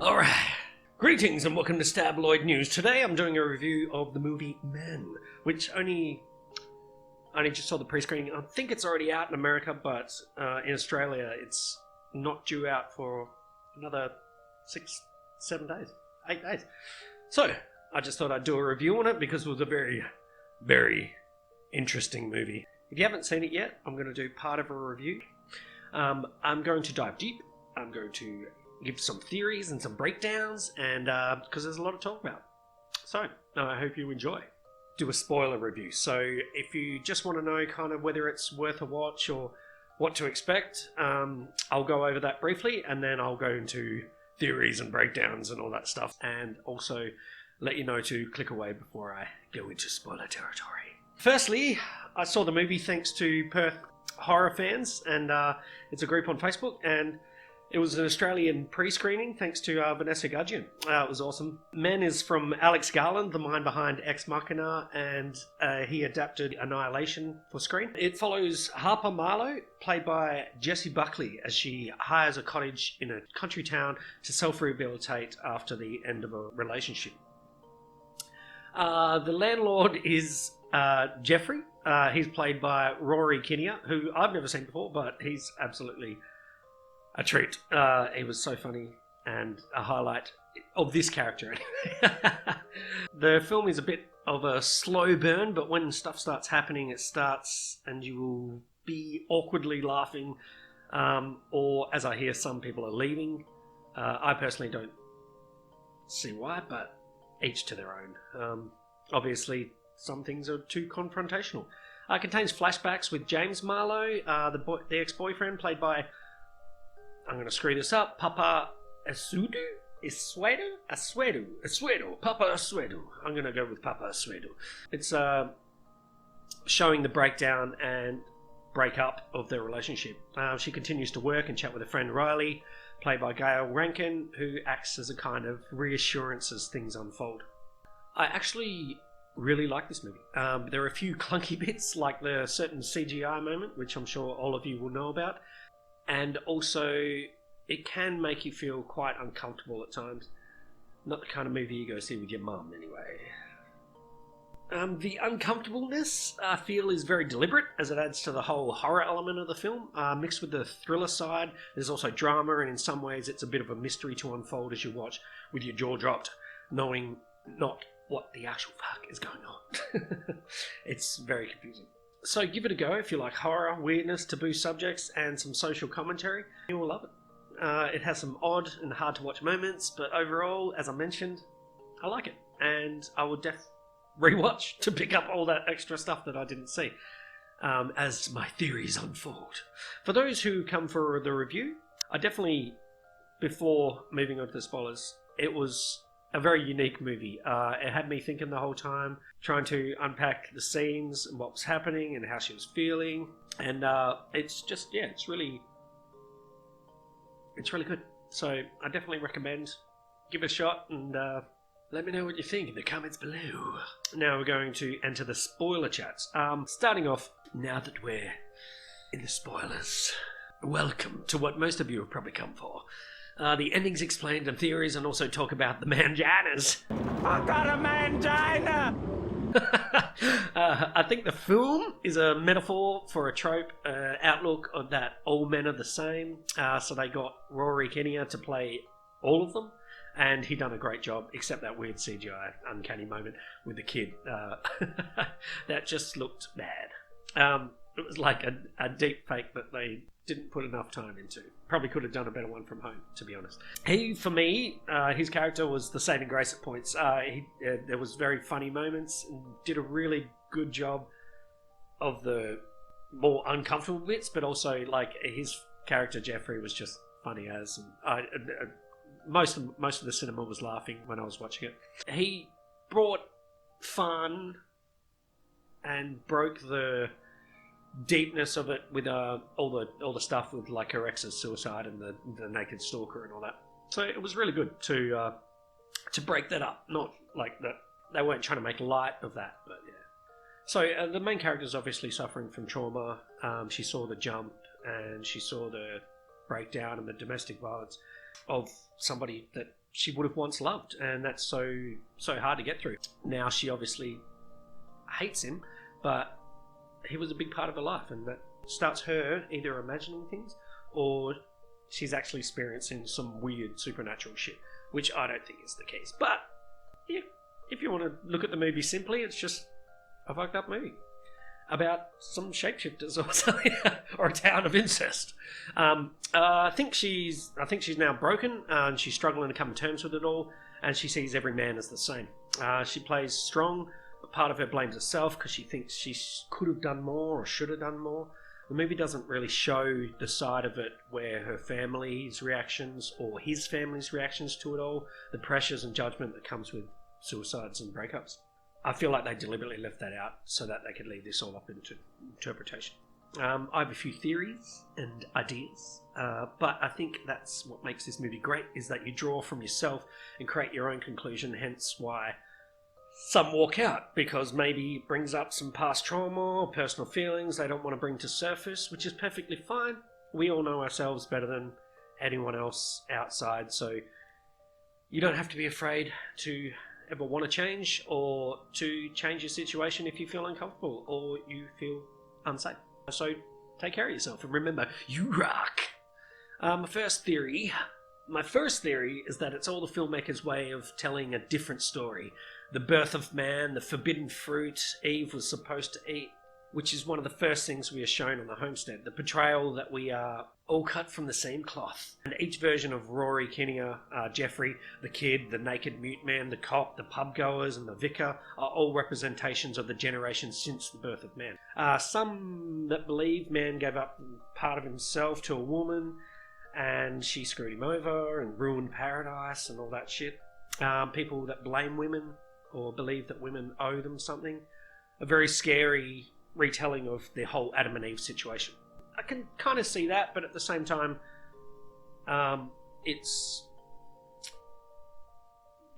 Alright, greetings and welcome to StabloidNews. Today I'm doing a review of the movie Men, which I only just saw the pre-screening. I think it's already out in America, but in Australia it's not due out for another 8 days. So, I just thought I'd do a review on it because it was a very, very interesting movie. If you haven't seen it yet, I'm going to do part of a review. I'm going to dive deep. I'm going to give some theories and some breakdowns, and because there's a lot to talk about. So, I hope you enjoy. Do a spoiler review. So, if you just want to know kind of whether it's worth a watch or what to expect, I'll go over that briefly, and then I'll go into theories and breakdowns and all that stuff, and also let you know to click away before I go into spoiler territory. Firstly, I saw the movie thanks to Perth horror fans, and it's a group on Facebook, and it was an Australian pre-screening thanks to Vanessa Gudgeon. It was awesome. Men is from Alex Garland, the mind behind Ex Machina, and he adapted Annihilation for screen. It follows Harper Marlowe, played by Jessie Buckley, as she hires a cottage in a country town to self-rehabilitate after the end of a relationship. The landlord is Jeffrey. He's played by Rory Kinnear, who I've never seen before, but he's absolutely a treat. He was so funny and a highlight of this character. The film is a bit of a slow burn, but when stuff starts happening, it starts and you will be awkwardly laughing, or as I hear some people are leaving. I personally don't see why, but each to their own. Obviously, some things are too confrontational. It contains flashbacks with James Marlowe, the ex-boyfriend, played by, I'm going to screw this up, Papa Asuedo? Asuedo. Papa Asuedo. I'm going to go with Papa Asuedo. It's showing the breakdown and breakup of their relationship. She continues to work and chat with her friend Riley, played by Gail Rankin, who acts as a kind of reassurance as things unfold. I actually really like this movie. There are a few clunky bits, like the certain CGI moment, which I'm sure all of you will know about. And also, it can make you feel quite uncomfortable at times. Not the kind of movie you go see with your mum, anyway. The uncomfortableness, I feel, is very deliberate, as it adds to the whole horror element of the film. Mixed with the thriller side, there's also drama, and in some ways it's a bit of a mystery to unfold as you watch, with your jaw dropped, knowing not what the actual fuck is going on. It's very confusing. So give it a go if you like horror, weirdness, taboo subjects, and some social commentary. You will love it. It has some odd and hard to watch moments, but overall, as I mentioned, I like it. And I will rewatch to pick up all that extra stuff that I didn't see as my theories unfold. For those who come for the review, I definitely, before moving on to the spoilers, it was a very unique movie. It had me thinking the whole time, trying to unpack the scenes and what was happening and how she was feeling. And it's just, yeah, it's really good. So I definitely recommend, give it a shot, and let me know what you think in the comments below. Now we're going to enter the spoiler chats. Starting off, now that we're in the spoilers, welcome to what most of you have probably come for. The endings explained and theories, and also talk about the manginas. I got a mangina! I think the film is a metaphor for a trope outlook of that all men are the same. So they got Rory Kinnear to play all of them, and he done a great job, except that weird CGI uncanny moment with the kid. That just looked bad. It was like a deep fake that they didn't put enough time into. Probably could have done a better one from home, to be honest. He, for me, his character was the saving grace at points. There was very funny moments, and did a really good job of the more uncomfortable bits, but also like his character Jeffrey was just funny as. And most of the cinema was laughing when I was watching it. He brought fun and broke the deepness of it with all the stuff with like her ex's suicide and the naked stalker and all that. So it was really good to break that up. Not like that they weren't trying to make light of that, but yeah. So the main character is obviously suffering from trauma. She saw the jump and she saw the breakdown and the domestic violence of somebody that she would have once loved, and that's so hard to get through. Now she obviously hates him, but he was a big part of her life, and that starts her either imagining things or she's actually experiencing some weird supernatural shit, which I don't think is the case. But yeah, if you want to look at the movie simply, it's just a fucked up movie about some shapeshifters or something, or a town of incest. I think she's now broken, and she's struggling to come to terms with it all, and she sees every man as the same. She plays strong, but part of her blames herself because she thinks she could have done more or should have done more. The movie doesn't really show the side of it where her family's reactions or his family's reactions to it all, the pressures and judgment that comes with suicides and breakups. I feel like they deliberately left that out so that they could leave this all up into interpretation. I have a few theories and ideas, but I think that's what makes this movie great, is that you draw from yourself and create your own conclusion, hence why some walk out, because maybe it brings up some past trauma or personal feelings they don't want to bring to surface, which is perfectly fine. We all know ourselves better than anyone else outside, so you don't have to be afraid to ever want to change or to change your situation if you feel uncomfortable or you feel unsafe. So take care of yourself and remember, you rock. My first theory is that it's all the filmmaker's way of telling a different story. The birth of man, the forbidden fruit Eve was supposed to eat, which is one of the first things we are shown on the homestead. The portrayal that we are all cut from the same cloth. And each version of Rory, Kinnear, Jeffrey, the kid, the naked mute man, the cop, the pub goers, and the vicar are all representations of the generations since the birth of man. Some that believe man gave up part of himself to a woman and she screwed him over and ruined paradise and all that shit. People that blame women or believe that women owe them something. A very scary retelling of the whole Adam and Eve situation. I can kind of see that, but at the same time, it's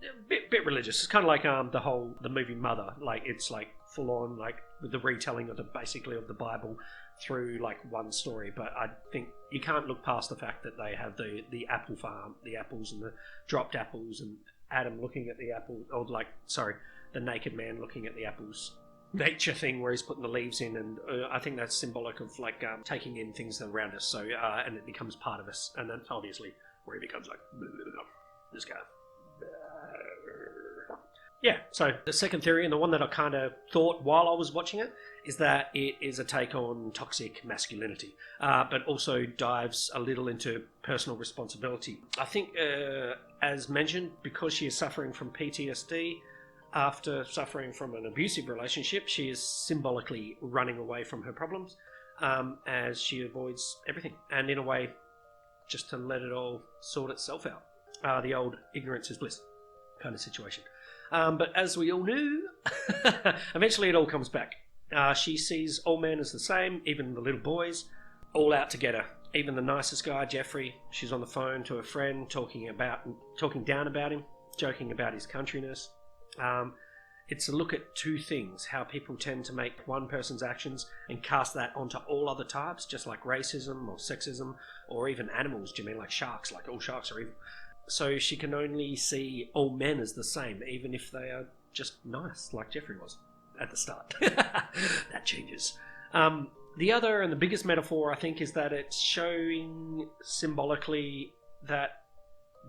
a bit religious. It's kind of like the movie Mother. Like, it's like full on, like with the retelling of basically of the Bible through like one story. But I think you can't look past the fact that they have the apple farm, the apples and the dropped apples, and Adam looking at the apple, the naked man looking at the apples. Nature thing where he's putting the leaves in, and I think that's symbolic of like taking in things around us. So and it becomes part of us, and that's obviously where he becomes like this guy. Yeah. So the second theory, and the one that I kind of thought while I was watching it, is that it is a take on toxic masculinity, but also dives a little into personal responsibility. I think, as mentioned, because she is suffering from PTSD. After suffering from an abusive relationship, she is symbolically running away from her problems as she avoids everything. And in a way, just to let it all sort itself out. The old ignorance is bliss kind of situation. But as we all knew, eventually it all comes back. She sees all men as the same, even the little boys, all out to get her. Even the nicest guy, Jeffrey, she's on the phone to a friend talking down about him, joking about his countryness. It's a look at two things: how people tend to make one person's actions and cast that onto all other types, just like racism or sexism, or even animals. Do you mean like sharks? Like all sharks are evil. So she can only see all men as the same, even if they are just nice, like Jeffrey was at the start. That changes. The other and the biggest metaphor, I think, is that it's showing symbolically that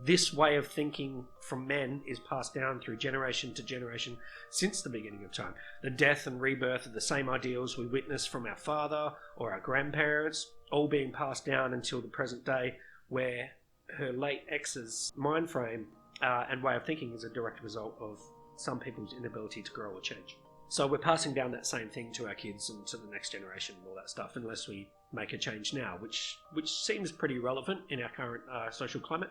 this way of thinking from men is passed down through generation to generation since the beginning of time. The death and rebirth of the same ideals we witness from our father or our grandparents, all being passed down until the present day, where her late ex's mind frame and way of thinking is a direct result of some people's inability to grow or change. So we're passing down that same thing to our kids and to the next generation and all that stuff, unless we make a change now, which seems pretty relevant in our current social climate.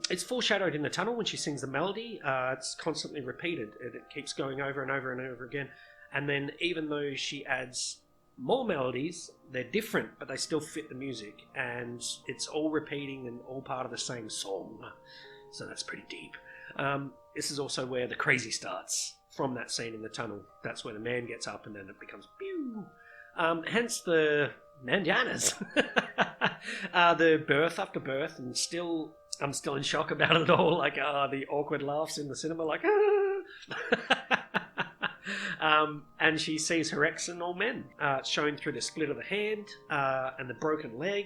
It's foreshadowed in the tunnel when she sings the melody. It's constantly repeated. It keeps going over and over and over again. And then even though she adds more melodies, they're different, but they still fit the music. And it's all repeating and all part of the same song. So that's pretty deep. This is also where the crazy starts. From that scene in the tunnel. That's where the man gets up and then it becomes pew. Hence the mandanas. The birth after birth, and still I'm still in shock about it all. Like the awkward laughs in the cinema, like and she sees her ex and all men, shown through the split of the hand and the broken leg.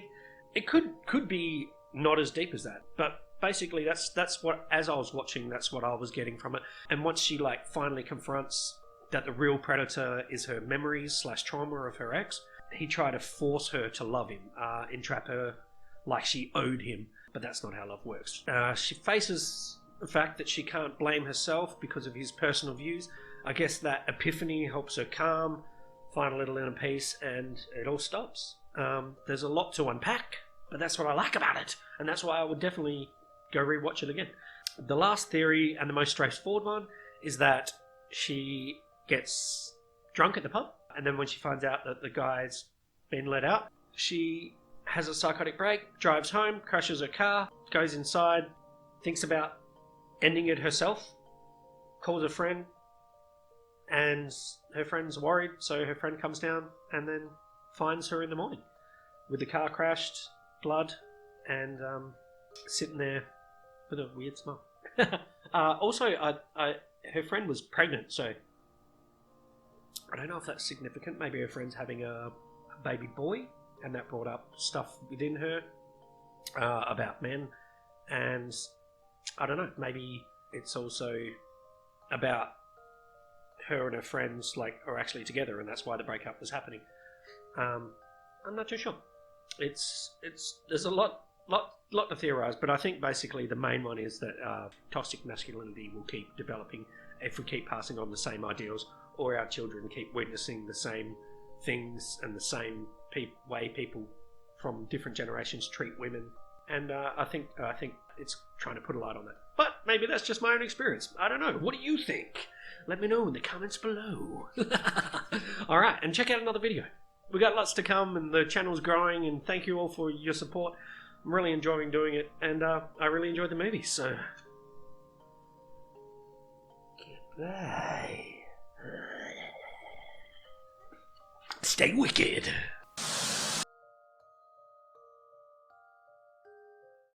It could be not as deep as that, but basically that's what, as I was watching, that's what I was getting from it. And once she like finally confronts that the real predator is her memories / trauma of her ex, he tried to force her to love him, entrap her like she owed him. But that's not how love works. She faces the fact that she can't blame herself because of his personal views. I guess that epiphany helps her calm, find a little inner peace, and it all stops. There's a lot to unpack, but that's what I like about it, and that's why I would definitely go rewatch it again. The last theory, and the most straightforward one, is that she gets drunk at the pub, and then when she finds out that the guy's been let out, she has a psychotic break, drives home, crashes her car, goes inside, thinks about ending it herself, calls a friend, and her friend's worried, so her friend comes down and then finds her in the morning with the car crashed, blood, and sitting there with a weird smile. Also, her friend was pregnant, so I don't know if that's significant. Maybe her friend's having a baby boy, and that brought up stuff within her about men, and I don't know, maybe it's also about her and her friends are actually together, and that's why the breakup was happening. I'm not too sure. There's a lot to theorize, but I think basically the main one is that toxic masculinity will keep developing if we keep passing on the same ideals, or our children keep witnessing the same things and the same way people from different generations treat women. And I think it's trying to put a light on that. But maybe that's just my own experience. I don't know. What do you think? Let me know in the comments below. Alright, and check out another video. We got lots to come, and the channel's growing, and thank you all for your support. I'm really enjoying doing it, and I really enjoyed the movie, so... Goodbye. Stay wicked.